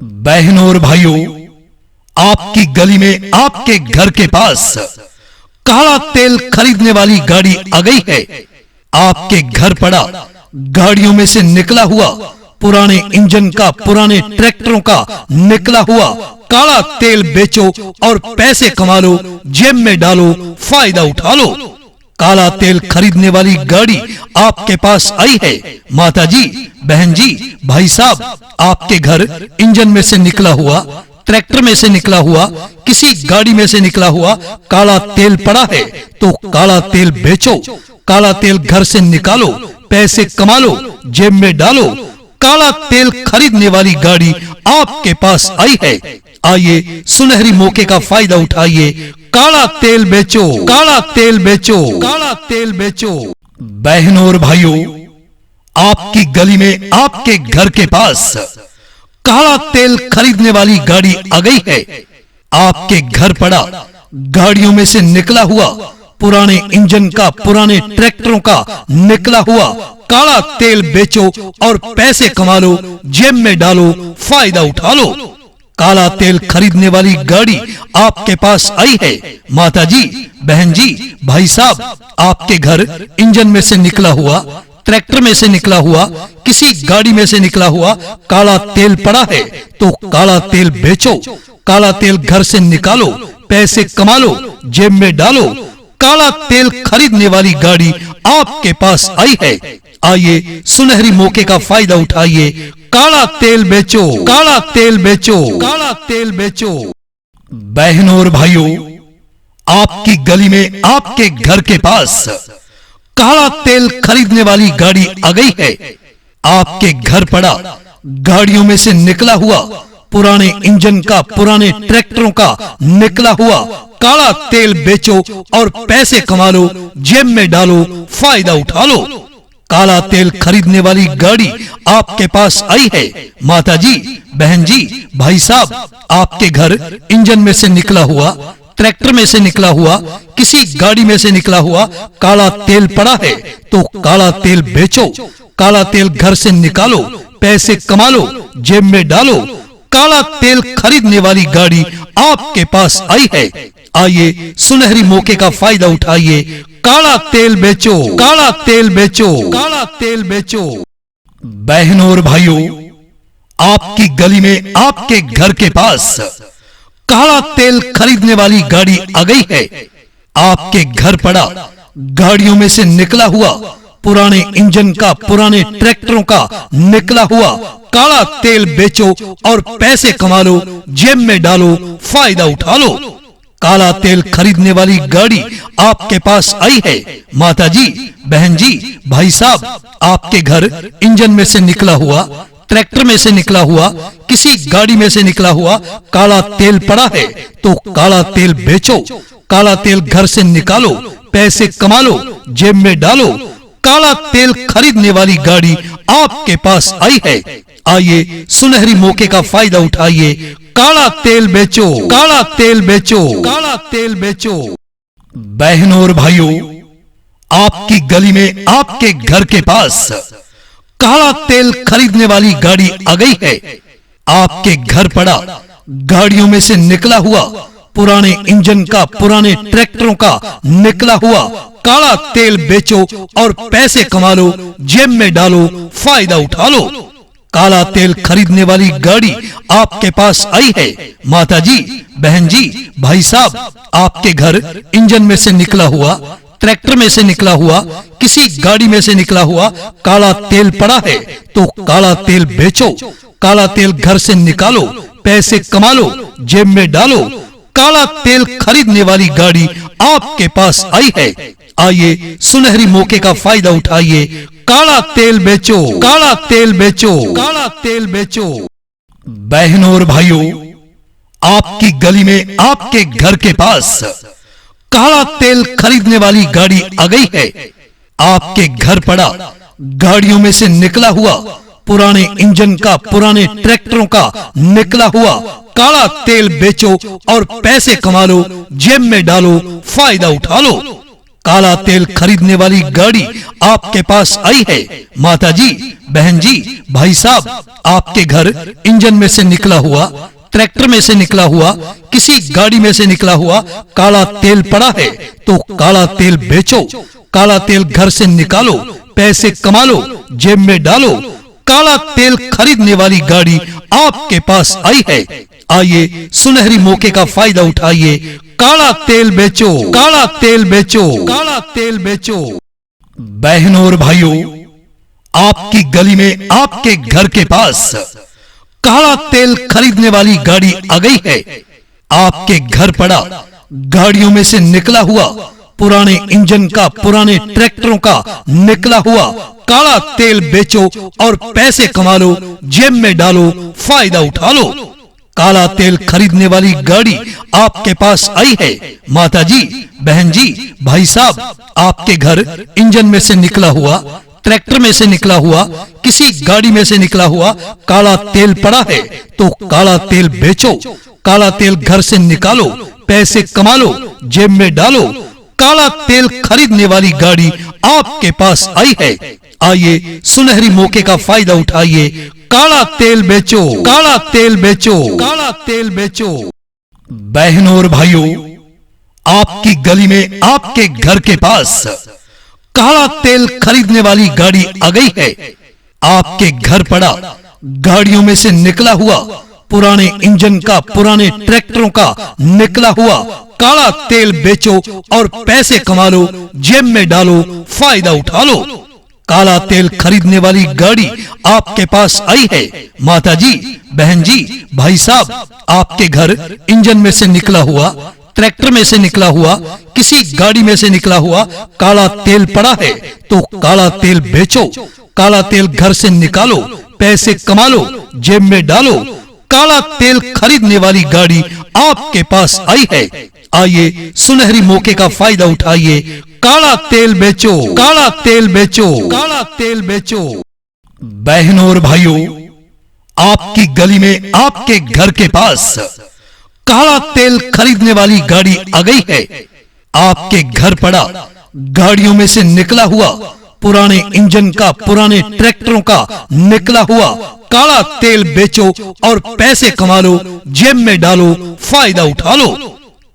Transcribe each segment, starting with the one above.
बहनों और भाइयों, आपकी गली में आपके घर के पास काला तेल खरीदने वाली गाड़ी आ गई है। आपके घर पड़ा गाड़ियों में से निकला हुआ पुराने इंजन का, पुराने ट्रैक्टरों का निकला हुआ काला तेल बेचो और पैसे कमा लो, जेब में डालो, फायदा उठा लो। काला तेल खरीदने वाली गाड़ी आपके पास आई है। माता जी, बहन जी, भाई साहब, आपके घर इंजन में से निकला हुआ, ट्रैक्टर में से निकला हुआ, किसी गाड़ी में से निकला हुआ काला तेल पड़ा है, तो काला तेल बेचो, काला तेल घर से निकालो, पैसे कमा लो, जेब में डालो। काला तेल खरीदने वाली गाड़ी आपके पास आई है। आइए, सुनहरी मौके का फायदा उठाइए। काला तेल बेचो, काला तेल बेचो, काला तेल बेचो। बहनों और भाइयों, आपकी गली में आपके घर के पास काला तेल खरीदने वाली गाड़ी आ गई है। आपके घर पड़ा गाड़ियों में से निकला हुआ पुराने इंजन का, पुराने ट्रैक्टरों का निकला हुआ काला तेल बेचो और पैसे कमा लो, जेब में डालो, फायदा उठा लो। काला तेल खरीदने वाली गाड़ी आपके पास आई है। माता जी, बहन जी, भाई साहब, आपके घर इंजन में से निकला हुआ, ट्रैक्टर में से निकला हुआ, किसी गाड़ी में से निकला हुआ काला तेल पड़ा है, तो काला तेल बेचो, काला तेल घर से निकालो, पैसे कमा लो, जेब में डालो। काला तेल खरीदने वाली गाड़ी आपके पास आई है। आइए, सुनहरी मौके का फायदा उठाइए। काला तेल बेचो, काला तेल बेचो, काला तेल बेचो। बहनों और भाइयों, आपकी गली में आपके घर के पास काला तेल खरीदने वाली गाड़ी आ गई है। आपके घर पड़ा गाड़ियों में से निकला हुआ पुराने इंजन का, पुराने ट्रैक्टरों का निकला हुआ काला तेल बेचो और पैसे कमा लो, जेब में डालो, फायदा उठा लो। काला तेल खरीदने वाली गाड़ी आपके पास आई है। माता जी, बहन जी, भाई साहब, आपके घर इंजन में से निकला हुआ, ट्रैक्टर में से निकला हुआ, किसी गाड़ी में से निकला हुआ काला तेल पड़ा है, तो काला तेल बेचो, काला तेल घर से निकालो, पैसे कमा लो, जेब में डालो। काला तेल खरीदने वाली गाड़ी आपके पास आई है। आइए, सुनहरी मौके का फायदा उठाइए। काला तेल बेचो, काला तेल बेचो, काला तेल बेचो। बहनों और भाइयों, आपकी गली में आपके घर के पास काला तेल खरीदने वाली गाड़ी आ गई है। आपके घर पड़ा गाड़ियों में से निकला हुआ पुराने इंजन का, पुराने ट्रैक्टरों का निकला हुआ काला तेल बेचो और पैसे कमा लो, जेब में डालो, फायदा उठा लो। काला तेल खरीदने वाली गाड़ी आपके पास आई है। माता जी, बहन जी, भाई साहब, आपके घर इंजन में से निकला हुआ, ट्रैक्टर में से निकला हुआ, किसी गाड़ी में से निकला हुआ काला तेल पड़ा है, तो काला तेल बेचो, काला तेल घर से निकालो, पैसे कमा लो, जेब में डालो। काला तेल खरीदने वाली गाड़ी आपके पास आई है। आइए, सुनहरी मौके का फायदा उठाइए। काला तेल बेचो, काला तेल बेचो, काला तेल बेचो। बहनों और भाइयों, आपकी गली में आपके घर के पास काला तेल खरीदने वाली गाड़ी आ गई है। आपके घर पड़ा गाड़ियों में से निकला हुआ पुराने इंजन का, पुराने ट्रैक्टरों का निकला हुआ काला तेल बेचो और पैसे कमा लो, जेब में डालो, फायदा उठा लो। काला तेल खरीदने वाली गाड़ी आपके पास आई है। माता जी, बहन जी, भाई साहब, आपके घर इंजन में से निकला हुआ, ट्रैक्टर में से निकला हुआ, किसी गाड़ी में से निकला हुआ काला तेल पड़ा है, तो काला तेल बेचो, काला तेल घर से निकालो, पैसे कमा लो, जेब में डालो। काला तेल खरीदने वाली गाड़ी आपके पास आई है। आइए, सुनहरी मौके का फायदा उठाइए। काला तेल बेचो, काला तेल बेचो, काला तेल बेचो। बहनों और भाइयों, आपकी गली में आपके घर के पास काला तेल खरीदने वाली गाड़ी आ गई है। आपके घर पड़ा गाड़ियों में से निकला हुआ पुराने इंजन का, पुराने ट्रैक्टरों का निकला हुआ काला तेल बेचो और पैसे कमा लो, जेब में डालो, फायदा उठा लो। काला तेल खरीदने वाली गाड़ी आपके पास आई है। माता जी, बहन जी, भाई साहब, आपके घर इंजन में से निकला हुआ, ट्रैक्टर में से निकला हुआ, किसी गाड़ी में से निकला हुआ काला तेल पड़ा है तो काला तेल बेचो, काला तेल घर से निकालो, पैसे कमा लो, जेब में डालो। काला तेल खरीदने वाली गाड़ी आपके पास आई है। आइए सुनहरी मौके का फायदा उठाइए, काला तेल बेचो, काला तेल बेचो, काला तेल बेचो। बहनों और भाइयों, आपकी गली में, आपके घर के पास काला तेल खरीदने वाली गाड़ी आ गई है। आपके घर पड़ा गाड़ियों में से निकला हुआ, पुराने इंजन का, पुराने ट्रैक्टरों का निकला हुआ काला तेल बेचो और पैसे कमा लो, जेब में डालो, फायदा उठा लो। काला तेल खरीदने वाली गाड़ी आपके पास आई है। माता जी, बहन जी, भाई साहब, आपके घर इंजन में से निकला हुआ, ट्रैक्टर में से निकला हुआ, किसी गाड़ी में से निकला हुआ काला तेल पड़ा है तो काला तेल बेचो, काला तेल घर से निकालो, पैसे कमा लो, जेब में डालो। काला तेल खरीदने वाली गाड़ी आपके पास आई है। आइए सुनहरी मौके का फायदा उठाइए, काला तेल बेचो, काला तेल बेचो, काला तेल बेचो। बहनों और भाइयों, आपकी गली में, आपके घर के पास काला तेल खरीदने वाली गाड़ी आ गई है। आपके घर पड़ा गाड़ियों में से निकला हुआ, पुराने इंजन का, पुराने ट्रैक्टरों का निकला हुआ काला तेल बेचो और पैसे कमा लो, जेब में डालो, फायदा उठा लो। काला तेल खरीदने वाली गाड़ी आपके पास आई है। माता जी, बहन जी, भाई साहब, आपके घर इंजन में से निकला हुआ, ट्रैक्टर में से निकला हुआ, किसी गाड़ी में से निकला हुआ काला तेल पड़ा है तो काला तेल बेचो, काला तेल घर से निकालो, पैसे कमा लो, जेब में डालो। काला तेल खरीदने वाली गाड़ी आपके पास आई है। आइए सुनहरी मौके का फायदा उठाइए, काला तेल बेचो, काला तेल बेचो, काला तेल बेचो। बहनों और भाइयों, आपकी गली में, आपके घर के पास काला तेल खरीदने वाली गाड़ी आ गई है। आपके घर पड़ा गाड़ियों में से निकला हुआ, पुराने इंजन का, पुराने ट्रैक्टरों का निकला हुआ काला तेल बेचो और पैसे कमा लो, जेब में डालो, फायदा उठा लो।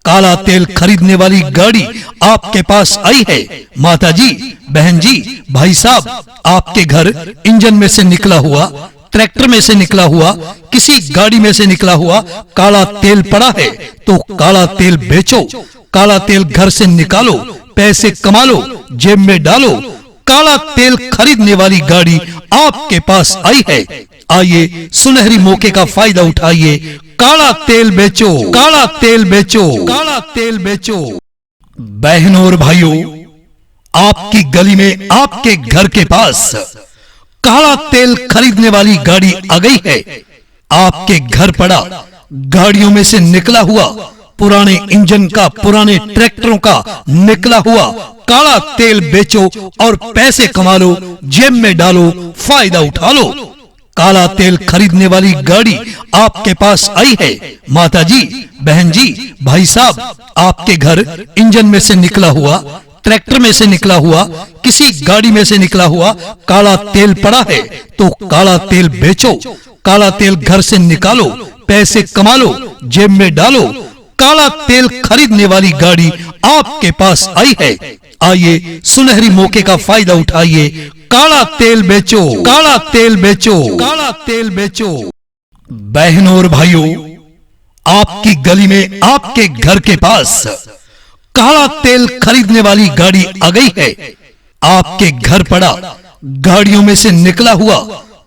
काला तेल खरीदने वाली गाड़ी आपके पास आई है। माता जी, बहन जी, भाई साहब, आपके घर इंजन में से निकला हुआ, ट्रैक्टर में से निकला हुआ, किसी गाड़ी में से निकला हुआ काला तेल पड़ा है तो काला तेल बेचो, काला तेल घर से निकालो, पैसे कमा लो, जेब में डालो। काला तेल खरीदने वाली गाड़ी आपके पास आई है। आइए सुनहरी मौके का फायदा उठाइए, काला तेल बेचो, काला तेल बेचो, काला तेल बेचो। बहनों और भाइयों, आपकी गली में, आपके घर के पास काला तेल खरीदने वाली गाड़ी आ गई है। आपके घर पड़ा गाड़ियों में से निकला हुआ, पुराने इंजन का, पुराने ट्रैक्टरों का निकला हुआ काला तेल बेचो और पैसे कमा लो, जेब में डालो, फायदा उठा लो। काला तेल खरीदने वाली गाड़ी आपके पास आई है। माता जी, बहन जी, भाई साहब, आपके घर इंजन में से निकला हुआ, ट्रैक्टर में से निकला हुआ, किसी गाड़ी में से निकला हुआ काला तेल पड़ा है तो काला तेल बेचो, काला तेल घर से निकालो, पैसे कमा लो, जेब में डालो। काला तेल खरीदने वाली गाड़ी आपके पास आई है। आइए सुनहरी मौके का फायदा उठाइए, काला तेल बेचो, काला तेल बेचो, काला तेल बेचो। बहनों और भाइयों, आपकी गली में, आपके घर के पास काला तेल खरीदने वाली गाड़ी आ गई है। आपके घर पड़ा गाड़ियों में से निकला हुआ,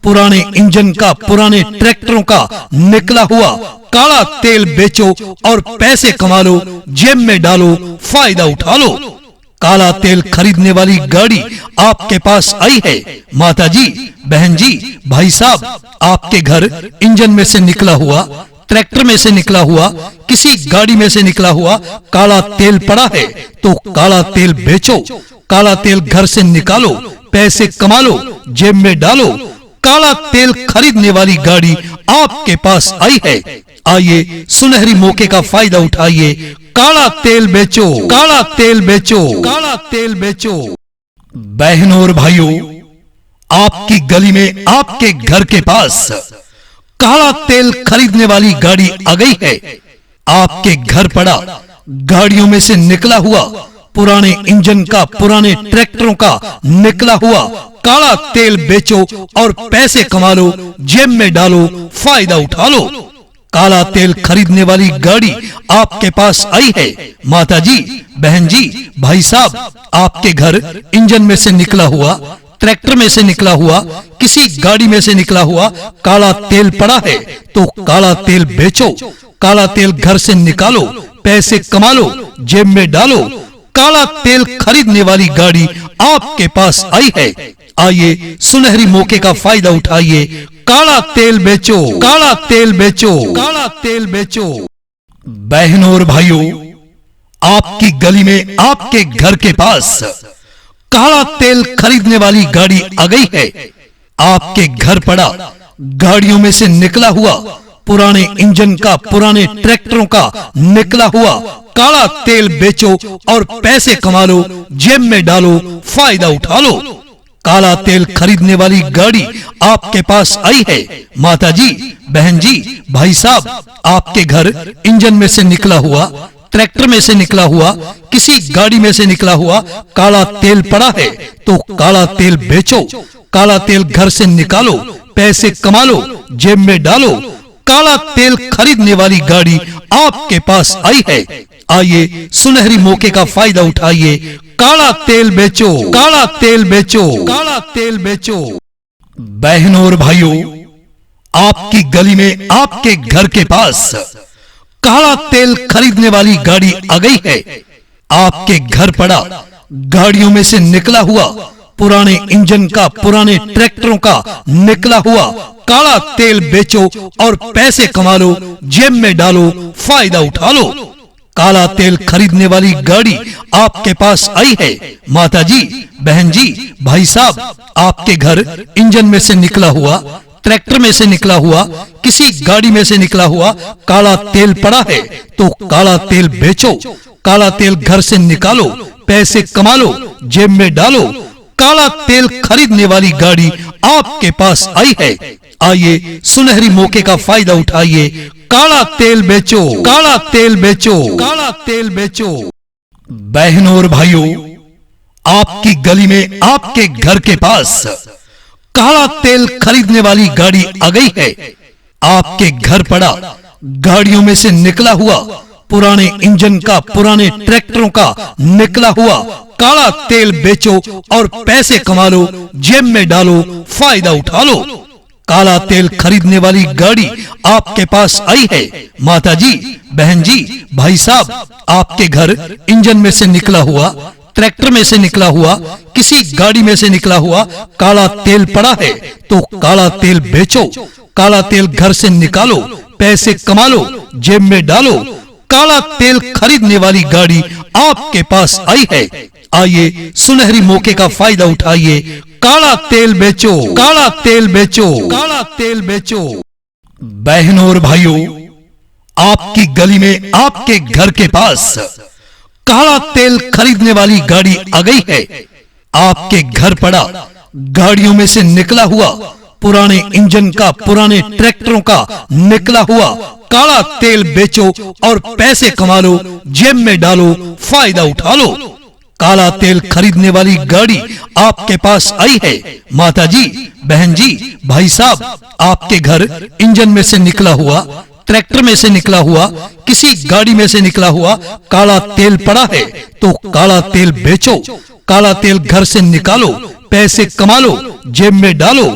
पुराने इंजन का, पुराने ट्रैक्टरों का निकला हुआ काला तेल बेचो और पैसे कमा लो, जेब में डालो, फायदा उठा लो। काला तेल खरीदने वाली गाड़ी आपके पास आई है। माता जी, बहन जी, भाई साहब, आपके घर इंजन में से निकला हुआ, ट्रैक्टर में से निकला हुआ, किसी गाड़ी में से निकला हुआ काला तेल पड़ा है तो काला तेल बेचो, काला तेल घर से निकालो, पैसे कमा लो, जेब में डालो। काला तेल खरीदने वाली गाड़ी आपके पास आई है। आइए सुनहरी मौके का फायदा उठाइए, काला तेल बेचो, काला तेल बेचो, काला तेल बेचो। बहनों और भाइयों, आपकी गली में आपके घर के पास काला तेल खरीदने वाली गाड़ी आ गई है। आपके घर पड़ा गाड़ियों में से निकला हुआ पुराने इंजन का, पुराने ट्रैक्टरों का निकला हुआ काला तेल बेचो और पैसे कमा लो, जेब में डालो, फायदा उठा लो। काला तेल खरीदने वाली गाड़ी आपके पास आई है। माता जी, बहन जी, भाई साहब, आपके घर इंजन में से निकला हुआ, ट्रैक्टर में से निकला हुआ, किसी गाड़ी में से निकला हुआ काला तेल पड़ा है, तो काला तेल बेचो, काला तेल घर से निकालो, पैसे कमा लो, जेब में डालो। काला तेल खरीदने वाली गाड़ी आपके पास आई है। आइए सुनहरी मौके का फायदा उठाइए, काला तेल बेचो, काला तेल बेचो, काला तेल बेचो। बहनों और भाइयों, आपकी गली में आपके घर के पास काला तेल खरीदने वाली गाड़ी आ गई है। आपके घर पड़ा गाड़ियों में से निकला हुआ पुराने इंजन का, पुराने ट्रैक्टरों का निकला हुआ काला तेल बेचो और पैसे कमा लो, जेब में डालो, फायदा उठा लो। काला तेल खरीदने वाली गाड़ी आपके पास आई है। माता जी, बहन जी, भाई साहब, आपके घर इंजन में से निकला हुआ, ट्रैक्टर में से निकला हुआ, किसी गाड़ी में से निकला हुआ काला तेल पड़ा है, तो काला तेल बेचो, काला तेल घर से निकालो, पैसे कमा लो, जेब में डालो। काला तेल खरीदने वाली गाड़ी आपके पास आई है। आइए सुनहरी मौके का फायदा उठाइए, काला तेल बेचो, काला तेल बेचो, काला तेल बेचो। बहनों और भाइयों, आपकी गली में आपके घर के पास काला तेल खरीदने वाली गाड़ी आ गई है। आपके घर पड़ा गाड़ियों में से निकला हुआ पुराने इंजन का, पुराने ट्रैक्टरों का निकला हुआ काला तेल बेचो और पैसे कमा लो, जेब में डालो, फायदा उठा लो। काला तेल खरीदने वाली गाड़ी आपके पास आई है। माता जी, बहन जी, भाई साहब, आपके घर इंजन में से निकला हुआ, ट्रैक्टर में से निकला हुआ, किसी गाड़ी में से निकला हुआ काला तेल पड़ा है, तो काला तेल बेचो, काला तेल घर से निकालो, पैसे कमा लो, जेब में डालो। काला तेल खरीदने वाली गाड़ी आपके पास आई है। आइए सुनहरी मौके का फायदा उठाइए, काला तेल बेचो, काला तेल बेचो, काला तेल बेचो। बहनों और भाइयों, आपकी गली में आपके घर के पास काला तेल खरीदने वाली गाड़ी आ गई है। आपके घर पड़ा गाड़ियों में से निकला हुआ पुराने इंजन का, पुराने ट्रैक्टरों का निकला हुआ काला तेल बेचो और पैसे कमा लो, जेब में डालो, फायदा उठा लो। काला तेल खरीदने वाली गाड़ी आपके पास आई है। माता जी, बहन जी, भाई साहब, आपके घर इंजन में से निकला हुआ, ट्रैक्टर में से निकला हुआ, किसी गाड़ी में से निकला हुआ काला तेल पड़ा है, तो काला तेल बेचो, काला तेल घर से निकालो, पैसे कमा लो, जेब में डालो। काला तेल खरीदने वाली गाड़ी आपके पास आई है। आइए सुनहरी मौके का फायदा उठाइए, काला तेल बेचो, काला तेल बेचो, काला तेल बेचो। बहनों और भाइयों, आपकी गली में आपके घर के पास काला तेल खरीदने वाली गाड़ी आ गई है। आपके घर पड़ा गाड़ियों में से निकला हुआ पुराने इंजन का, पुराने ट्रैक्टरों का निकला हुआ काला तेल बेचो और पैसे कमा लो, जेब में डालो, फायदा उठा लो। काला तेल खरीदने वाली गाड़ी आपके पास आई है। माता जी, बहन जी, भाई साहब, आपके घर इंजन में से निकला हुआ, ट्रैक्टर में से निकला हुआ, किसी गाड़ी में से निकला हुआ काला तेल पड़ा है, तो काला तेल बेचो, काला तेल घर से निकालो, पैसे कमा लो, जेब में डालो।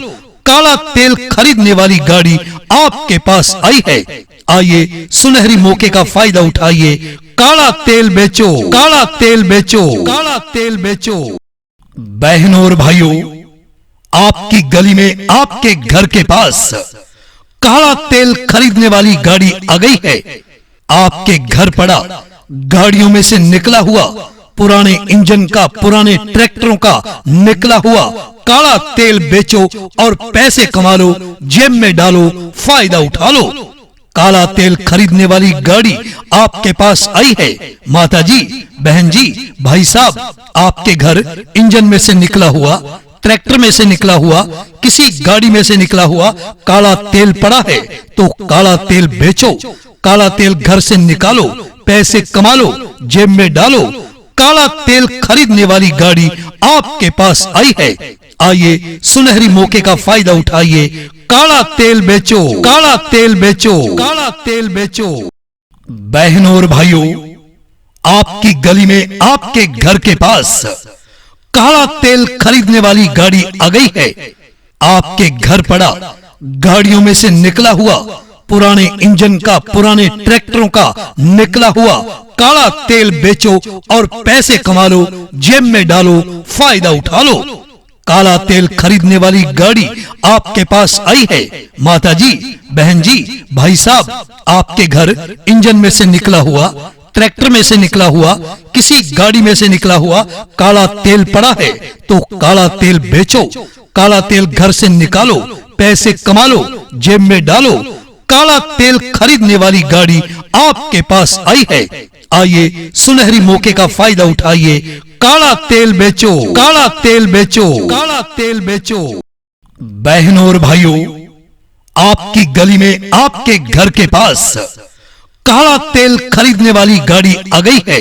काला तेल खरीदने वाली गाड़ी आपके पास आई है। आइए सुनहरी मौके का फायदा उठाइए, काला तेल बेचो, काला तेल बेचो, काला तेल बेचो। बहनों और भाइयों, आपकी गली में आपके घर के पास काला तेल खरीदने वाली गाड़ी आ गई है। आपके घर पड़ा गाड़ियों में से निकला हुआ पुराने इंजन का, पुराने ट्रैक्टरों का निकला हुआ काला तेल बेचो और पैसे कमा लो, जेब में डालो, फायदा उठा लो। काला तेल खरीदने वाली गाड़ी आपके पास आई है। माता जी, बहन जी, भाई साहब, आपके घर इंजन में से निकला हुआ, ट्रैक्टर में से निकला हुआ, किसी गाड़ी में से निकला हुआ काला तेल पड़ा है तो काला तेल बेचो, काला तेल घर से निकालो, पैसे कमा लो, जेब में डालो। काला तेल खरीदने वाली गाड़ी आपके पास आई है। आइए सुनहरी मौके का फायदा उठाइए, काला तेल बेचो, काला तेल बेचो, काला तेल बेचो। बहनों और भाइयों, आपकी गली में, आपके घर के पास काला तेल खरीदने वाली गाड़ी आ गई है। आपके घर पड़ा गाड़ियों में से निकला हुआ, पुराने इंजन का, पुराने ट्रैक्टरों का निकला हुआ काला तेल बेचो और पैसे कमा लो, जेब में डालो, फायदा उठा लो। काला तेल खरीदने वाली गाड़ी आपके पास आई है। माता जी, बहन जी, भाई साहब, आपके घर इंजन में से निकला हुआ, ट्रैक्टर में से निकला हुआ, किसी गाड़ी में से निकला हुआ काला तेल पड़ा है तो काला तेल बेचो, काला तेल घर से निकालो, पैसे कमा लो, जेब में डालो। काला तेल खरीदने वाली गाड़ी आपके पास आई है। आइए सुनहरी मौके का फायदा उठाइए, काला तेल बेचो, काला तेल बेचो, काला तेल बेचो। बहनों और भाइयों, आपकी गली में, आपके घर के पास काला तेल खरीदने वाली गाड़ी आ गई है।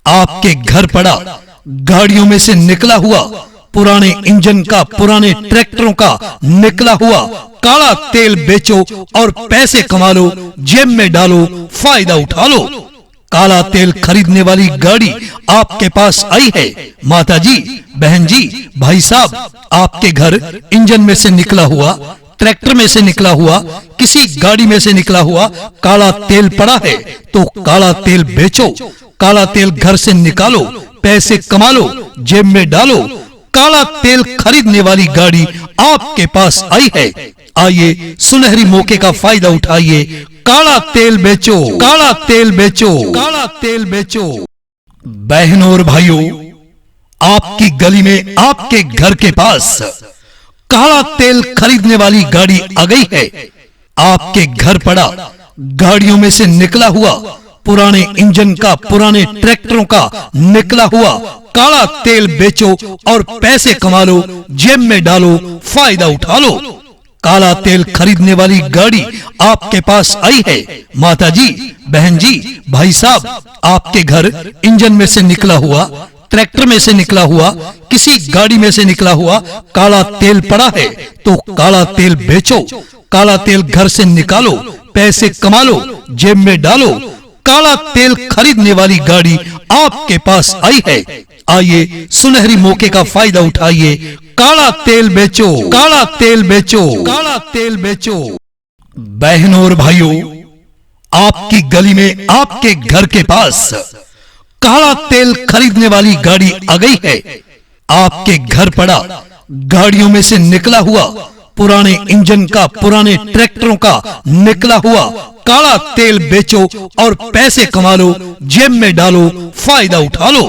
आपके घर पड़ा गाड़ियों में से निकला हुआ, पुराने इंजन का, पुराने ट्रैक्टरों का निकला हुआ काला तेल बेचो और पैसे कमा लो, जेब में डालो, फायदा उठा लो। काला तेल खरीदने वाली गाड़ी आपके पास आई है। माता जी, बहन जी, भाई साहब, आपके घर इंजन में से निकला हुआ, ट्रैक्टर में से निकला हुआ, किसी गाड़ी में से निकला हुआ काला तेल पड़ा है तो काला तेल बेचो, काला तेल घर से निकालो, पैसे कमा लो, जेब में डालो। काला तेल खरीदने वाली गाड़ी आपके पास आई है। आइए सुनहरी मौके का फायदा उठाइए, काला तेल बेचो, काला तेल बेचो, काला तेल बेचो। बहनों और भाइयों, आपकी गली में, आपके घर के पास काला तेल खरीदने वाली गाड़ी आ गई है। आपके घर पड़ा गाड़ियों में से निकला हुआ, पुराने इंजन का, पुराने ट्रैक्टरों का निकला हुआ काला तेल बेचो और पैसे कमा लो, जेब में डालो, फायदा उठा लो। काला तेल खरीदने वाली गाड़ी आपके पास आई है। माता जी, बहन जी, भाई साहब, आपके घर इंजन में से निकला हुआ, ट्रैक्टर में से निकला हुआ, किसी गाड़ी में से निकला हुआ काला तेल पड़ा है तो काला तेल बेचो, काला तेल घर से निकालो, पैसे कमा लो, जेब में डालो। काला तेल खरीदने वाली गाड़ी आपके पास आई है। आइए सुनहरी मौके का फायदा उठाइए, काला तेल बेचो, काला तेल बेचो, काला तेल बेचो। बहनों और भाइयों, आपकी गली में, आपके घर के पास काला तेल खरीदने वाली गाड़ी आ गई है। आपके घर पड़ा गाड़ियों में से निकला हुआ, पुराने इंजन का, पुराने ट्रैक्टरों का निकला हुआ काला तेल बेचो और पैसे कमा लो, जेब में डालो, फायदा उठा लो।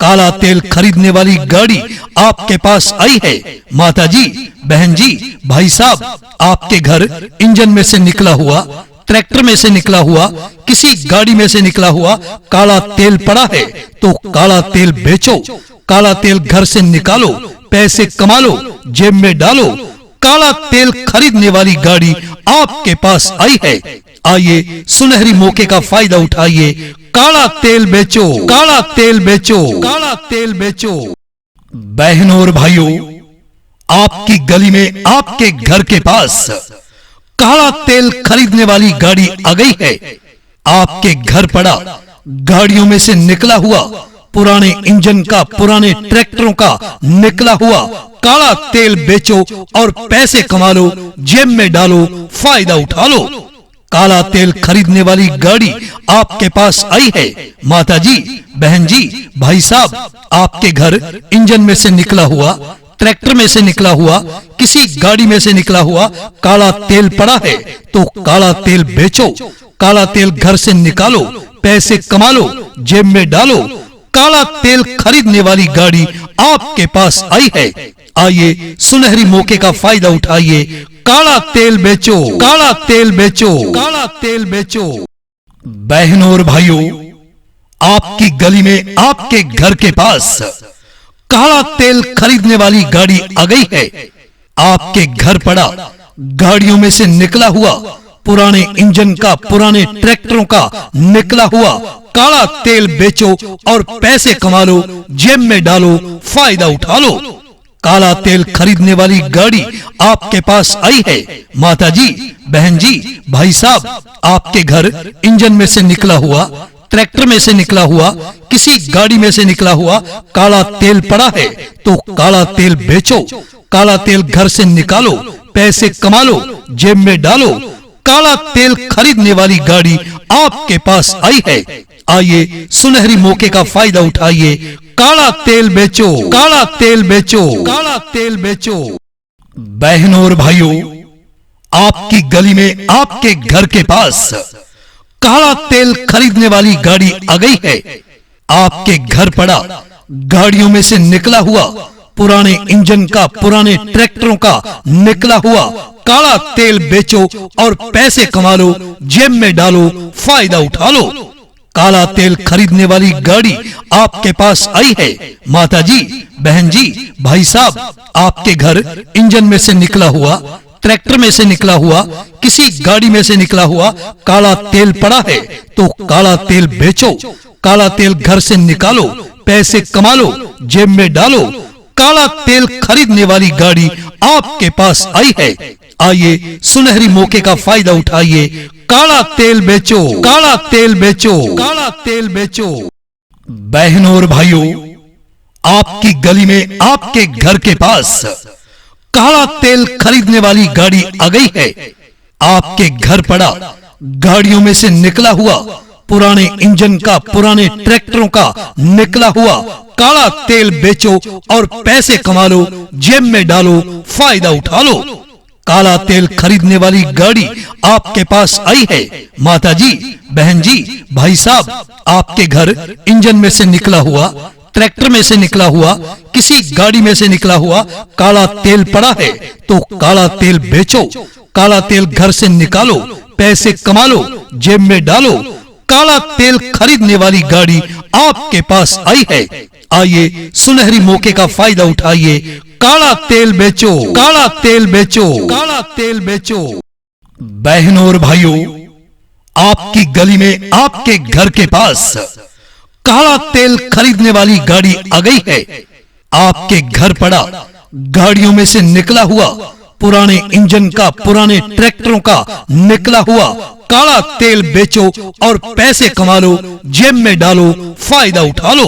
काला तेल खरीदने वाली गाड़ी आपके पास आई है। माता जी, बहन जी, भाई साहब, आपके घर इंजन में से निकला हुआ, ट्रैक्टर में से निकला हुआ, किसी गाड़ी में से निकला हुआ काला तेल पड़ा है तो काला तेल बेचो, काला तेल घर से निकालो, पैसे कमा लो, जेब में डालो। काला तेल खरीदने वाली गाड़ी आपके पास आई है। आइए सुनहरी मौके का फायदा उठाइए, काला तेल बेचो, काला तेल बेचो, काला तेल बेचो। बहनों और भाइयों, आपकी गली में, आपके घर के पास काला तेल खरीदने वाली गाड़ी आ गई है। आपके घर पड़ा गाड़ियों में से निकला हुआ, पुराने इंजन का, पुराने ट्रैक्टरों का निकला हुआ काला तेल बेचो और पैसे कमा लो, जेब में डालो, फायदा उठा लो। काला तेल खरीदने वाली गाड़ी आपके पास आई है। माता जी, बहन जी, भाई साहब, आपके घर इंजन में से निकला हुआ, ट्रैक्टर में से निकला हुआ, किसी गाड़ी में से निकला हुआ काला तेल पड़ा है तो काला तेल बेचो, काला तेल घर से निकालो, पैसे कमा लो, जेब में डालो। काला तेल खरीदने वाली गाड़ी आपके पास आई है। आइए सुनहरी मौके का फायदा उठाइए, काला तेल बेचो, काला तेल बेचो, काला तेल बेचो। बहनों और भाइयों, आपकी गली में आपके घर के पास काला तेल खरीदने वाली गाड़ी आ गई है। आपके घर पड़ा गाड़ियों में से निकला हुआ पुराने इंजन का, पुराने ट्रैक्टरों का निकला हुआ काला तेल बेचो और पैसे कमा लो, जेब में डालो, फायदा उठा लो। काला तेल खरीदने वाली गाड़ी आपके पास आई है। माता जी, बहन जी, भाई साहब, आपके घर इंजन में से निकला हुआ, ट्रैक्टर में से निकला हुआ, किसी गाड़ी में से निकला हुआ काला तेल पड़ा है, तो काला तेल बेचो, काला तेल घर से निकालो, पैसे कमा लो, जेब में डालो। काला तेल खरीदने वाली गाड़ी आपके पास आई है। आइए, सुनहरी मौके का फायदा उठाइए। काला तेल बेचो, काला तेल बेचो, काला तेल बेचो। बहनों और भाइयों, आपकी गली में आपके घर के पास काला तेल खरीदने वाली गाड़ी आ गई है। आपके घर पड़ा गाड़ियों में से निकला हुआ पुराने इंजन का, पुराने ट्रैक्टरों का निकला हुआ काला तेल बेचो और पैसे कमा लो, जेब में डालो, फायदा उठा लो। काला तेल खरीदने वाली गाड़ी आपके पास आई है। माता जी, बहन जी, भाई साहब, आपके घर इंजन में से निकला हुआ, ट्रैक्टर में से निकला हुआ, किसी गाड़ी में से निकला हुआ काला तेल पड़ा है, तो काला तेल बेचो, काला तेल घर से निकालो, पैसे कमा लो, जेब में डालो। काला तेल खरीदने वाली गाड़ी आपके पास आई है। आइए, सुनहरी मौके का फायदा उठाइए। काला तेल बेचो, काला तेल बेचो, काला तेल बेचो। बहनों और भाइयों, आपकी गली में आपके घर के पास काला तेल खरीदने वाली गाड़ी आ गई है। आपके घर पड़ा गाड़ियों में से निकला हुआ पुराने इंजन का, पुराने ट्रैक्टरों का निकला हुआ काला तेल बेचो और पैसे कमा लो, जेब में डालो, फायदा उठा लो। काला तेल खरीदने वाली गाड़ी आपके पास आई है। माता जी, बहन जी, भाई साहब, आपके घर इंजन में से निकला हुआ, ट्रैक्टर में से निकला हुआ, किसी गाड़ी में से निकला हुआ काला तेल पड़ा है, तो काला तेल बेचो, काला तेल घर से निकालो, पैसे कमा लो, जेब में डालो। काला तेल खरीदने वाली गाड़ी आपके पास आई है। आइए, सुनहरी मौके का फायदा उठाइए। काला तेल बेचो, काला तेल बेचो, काला तेल बेचो। बहनों और भाइयों, आपकी गली में आपके घर के पास काला तेल खरीदने वाली गाड़ी आ गई है। आपके घर पड़ा गाड़ियों में से निकला हुआ पुराने इंजन का, पुराने ट्रैक्टरों का निकला हुआ काला तेल बेचो और पैसे कमा लो, जेब में डालो, फायदा उठा लो।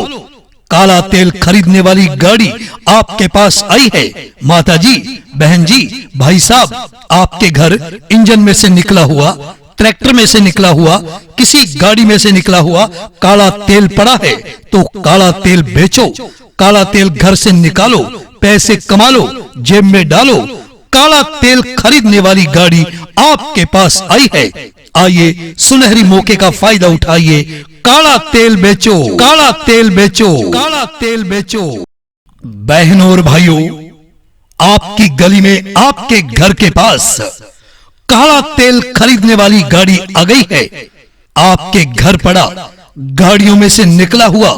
काला तेल खरीदने वाली गाड़ी आपके पास आई है। माता जी, बहन जी, भाई साहब, आपके घर इंजन में से निकला हुआ, ट्रैक्टर में से निकला हुआ, किसी गाड़ी में से निकला हुआ काला तेल पड़ा है, तो काला तेल बेचो, काला तेल घर से निकालो, पैसे कमा लो, जेब में डालो। काला तेल खरीदने वाली गाड़ी आपके पास आई है। आइए, सुनहरी मौके का फायदा उठाइए। काला तेल बेचो, काला तेल बेचो, काला तेल बेचो। बहनों और भाइयों, आपकी गली में आपके घर के पास काला तेल खरीदने वाली गाड़ी आ गई है। आपके घर पड़ा गाड़ियों में से निकला हुआ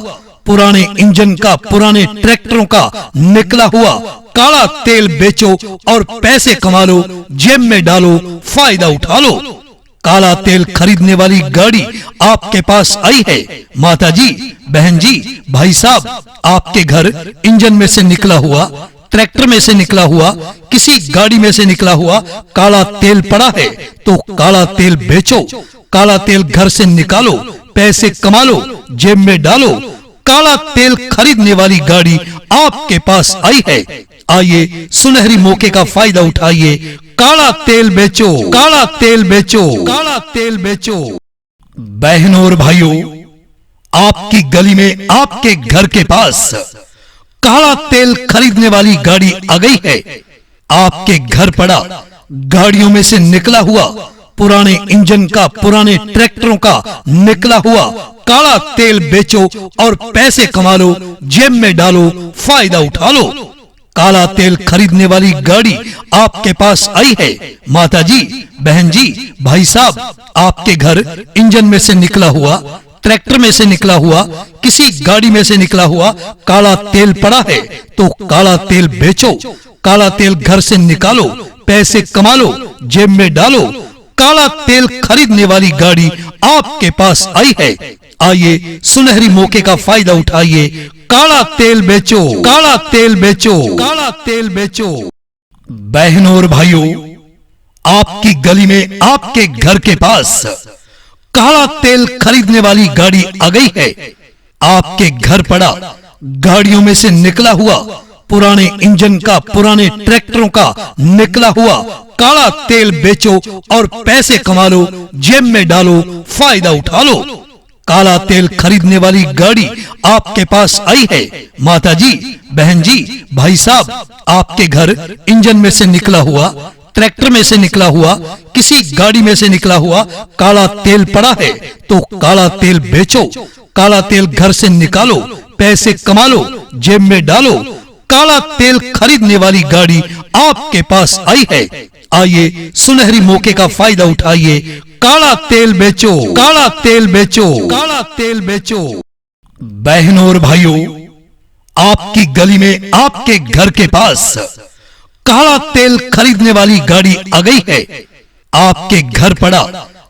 पुराने इंजन का, पुराने ट्रैक्टरों का निकला हुआ काला तेल बेचो और पैसे कमा लो, जेब में डालो, फायदा उठा लो। काला तेल खरीदने वाली गाड़ी आपके पास आई है। माता जी, बहन जी, भाई साहब, आपके घर इंजन में से निकला हुआ, ट्रैक्टर में से निकला हुआ, किसी गाड़ी में से निकला हुआ काला तेल पड़ा है, तो काला तेल बेचो, काला तेल घर से निकालो, पैसे कमा लो, जेब में डालो। काला तेल खरीदने वाली गाड़ी आपके पास आई है। आइए, सुनहरी मौके का फायदा उठाइए। काला तेल बेचो, काला तेल बेचो, काला तेल बेचो। बहनों और भाइयों, आपकी गली में आपके घर के पास काला तेल खरीदने वाली गाड़ी आ गई है। आपके घर पड़ा गाड़ियों में से निकला हुआ पुराने इंजन का, पुराने ट्रैक्टरों का निकला हुआ काला तेल बेचो और पैसे कमा लो, जेब में डालो, फायदा उठा लो। काला तेल खरीदने वाली गाड़ी आपके पास आई है। माता जी, बहन जी, भाई साहब, आपके घर इंजन में से निकला हुआ, ट्रैक्टर में से निकला हुआ, किसी गाड़ी में से निकला हुआ काला तेल पड़ा है तो काला तेल बेचो, काला तेल घर से निकालो, पैसे कमा लो, जेब में डालो। काला तेल खरीदने वाली गाड़ी आपके पास आई है। आइए सुनहरी मौके का फायदा उठाइए, काला तेल बेचो, काला तेल बेचो, काला तेल बेचो। बहनों और भाइयों, आपकी गली में, आपके घर के पास काला तेल खरीदने वाली गाड़ी आ गई है। आपके घर पड़ा गाड़ियों में से निकला हुआ, पुराने इंजन का, पुराने ट्रैक्टरों का निकला हुआ काला तेल बेचो और पैसे कमा लो, जेब में डालो, फायदा उठा लो। काला तेल खरीदने वाली गाड़ी आपके पास आई है। माता जी, बहन जी, भाई साहब, आपके घर इंजन में से निकला हुआ, ट्रैक्टर में से निकला हुआ, किसी गाड़ी में से निकला हुआ काला तेल पड़ा है तो काला तेल बेचो, काला तेल घर से निकालो, पैसे कमा लो, जेब में डालो। काला तेल खरीदने वाली गाड़ी आपके पास आई है। आइए सुनहरी मौके का फायदा उठाइए, काला तेल बेचो, काला तेल बेचो, काला तेल बेचो। बहनों और भाइयों, आपकी गली में, आपके घर के पास काला तेल खरीदने वाली गाड़ी आ गई है। आपके घर पड़ा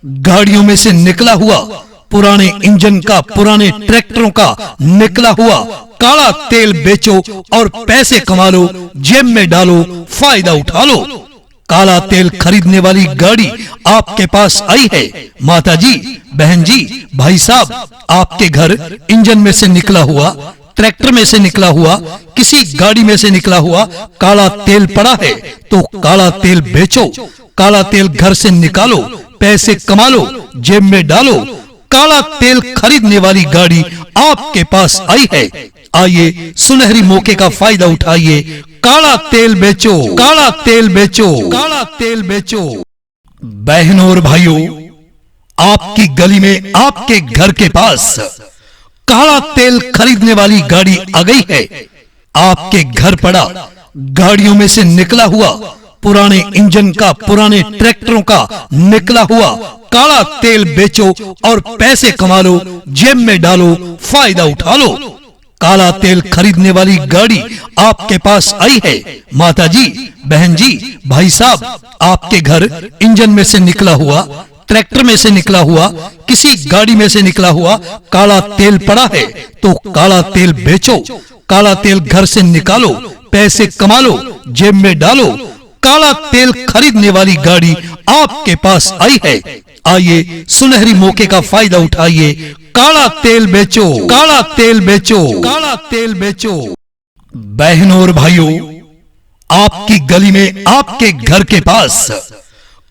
गाड़ियों में से निकला हुआ, पुराने इंजन का, पुराने ट्रैक्टरों का निकला हुआ काला तेल बेचो और पैसे कमा लो, जेब में डालो, फायदा उठा लो। काला तेल खरीदने वाली गाड़ी आपके पास आई है। माता जी, बहन जी, भाई साहब, आपके घर इंजन में से निकला हुआ, ट्रैक्टर में से निकला हुआ, किसी गाड़ी में से निकला हुआ काला तेल पड़ा है तो काला तेल बेचो, काला तेल घर से निकालो, पैसे कमा लो, जेब में डालो। काला तेल खरीदने वाली गाड़ी आपके पास आई है। आइए सुनहरी मौके का फायदा उठाइए, काला तेल बेचो, काला तेल बेचो, काला तेल बेचो। बहनों और भाइयों, आपकी गली में, आपके घर के पास काला तेल खरीदने वाली गाड़ी आ गई है। आपके घर पड़ा गाड़ियों में से निकला हुआ, पुराने इंजन का, पुराने ट्रैक्टरों का निकला हुआ काला तेल बेचो और पैसे कमा लो, जेब में डालो, फायदा उठा लो। काला तेल खरीदने वाली गाड़ी आपके पास आई है। माता जी, बहन जी, भाई साहब, आपके घर इंजन में से निकला हुआ, ट्रैक्टर में से निकला हुआ, किसी गाड़ी में से निकला हुआ काला तेल पड़ा है तो काला तेल बेचो, काला तेल घर से निकालो, पैसे कमा लो, जेब में डालो। काला तेल खरीदने वाली गाड़ी आपके पास आई है। आइए सुनहरी मौके का फायदा उठाइए, काला तेल बेचो, काला तेल बेचो, काला तेल बेचो। बहनों और भाइयों, आपकी गली में, आपके घर के पास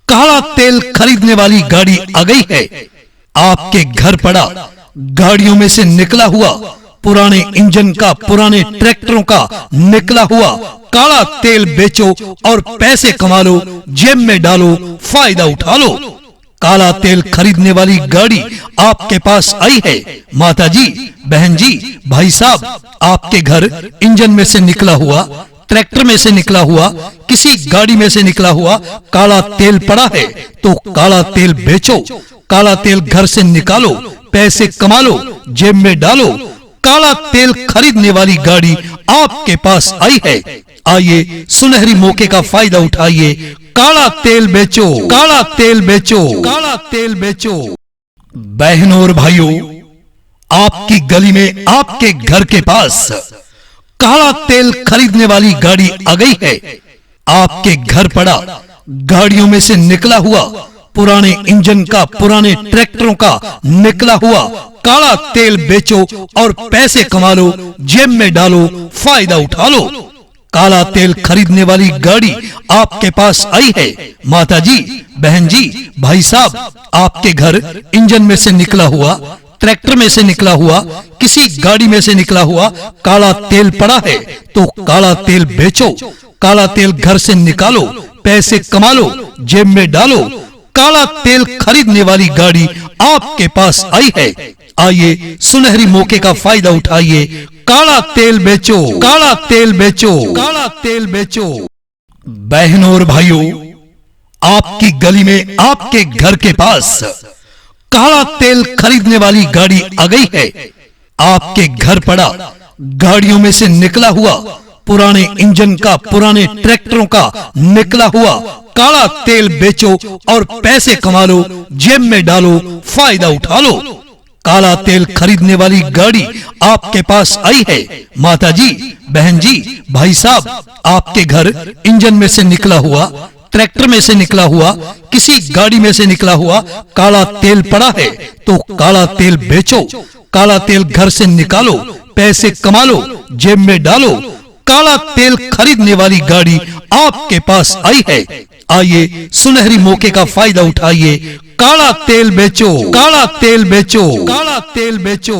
काला तेल खरीदने वाली गाड़ी आ गई है। आपके घर पड़ा गाड़ियों में से निकला हुआ, पुराने इंजन का, पुराने ट्रैक्टरों का निकला हुआ काला तेल बेचो और पैसे कमा लो, जेब में डालो, फायदा उठा लो। काला तेल खरीदने वाली गाड़ी आपके पास आई है। माता जी, बहन जी, भाई साहब, आपके घर इंजन में से निकला हुआ, ट्रैक्टर में से निकला हुआ, किसी गाड़ी में से निकला हुआ काला तेल पड़ा है तो काला तेल बेचो, काला तेल घर से निकालो, पैसे कमा लो, जेब में डालो। काला तेल खरीदने वाली गाड़ी आपके पास आई है। आइए सुनहरी मौके का फायदा उठाइए, काला तेल बेचो, काला तेल बेचो, काला तेल बेचो। बहनों और भाइयों, आपकी गली में, आपके घर के पास काला तेल खरीदने वाली गाड़ी आ गई है। आपके घर पड़ा गाड़ियों में से निकला हुआ, पुराने इंजन का, पुराने ट्रैक्टरों का निकला हुआ काला तेल बेचो और पैसे कमा लो, जेब में डालो, फायदा उठा लो। काला तेल खरीदने वाली गाड़ी आपके पास आई है। माता जी, बहन जी, भाई साहब, आपके घर इंजन में से निकला हुआ, ट्रैक्टर में से निकला हुआ, किसी गाड़ी में से निकला हुआ काला तेल पड़ा है तो काला तेल बेचो, काला तेल घर से निकालो, पैसे कमा लो, जेब में डालो। काला तेल खरीदने वाली गाड़ी आपके पास आई है। आइए सुनहरी मौके का फायदा उठाइए, काला तेल बेचो, काला तेल बेचो, काला तेल बेचो। बहनों और भाइयों, आपकी गली में आपके घर के पास काला तेल खरीदने वाली गाड़ी आ गई है। आपके घर पड़ा गाड़ियों में से निकला हुआ पुराने इंजन का, पुराने ट्रैक्टरों का निकला हुआ काला तेल बेचो और पैसे कमा लो, जेब में डालो, फायदा उठा लो। काला तेल खरीदने वाली गाड़ी आपके पास आई है। माता जी, बहन जी, भाई साहब, आपके घर इंजन में से निकला हुआ, ट्रैक्टर में से निकला हुआ, किसी गाड़ी में से निकला हुआ काला तेल पड़ा है, तो काला तेल बेचो, काला तेल घर से निकालो, पैसे कमा लो, जेब में डालो। काला तेल खरीदने वाली गाड़ी आपके पास आई है। आइए, सुनहरी मौके का फायदा उठाइए। काला तेल बेचो, काला तेल बेचो, काला तेल बेचो।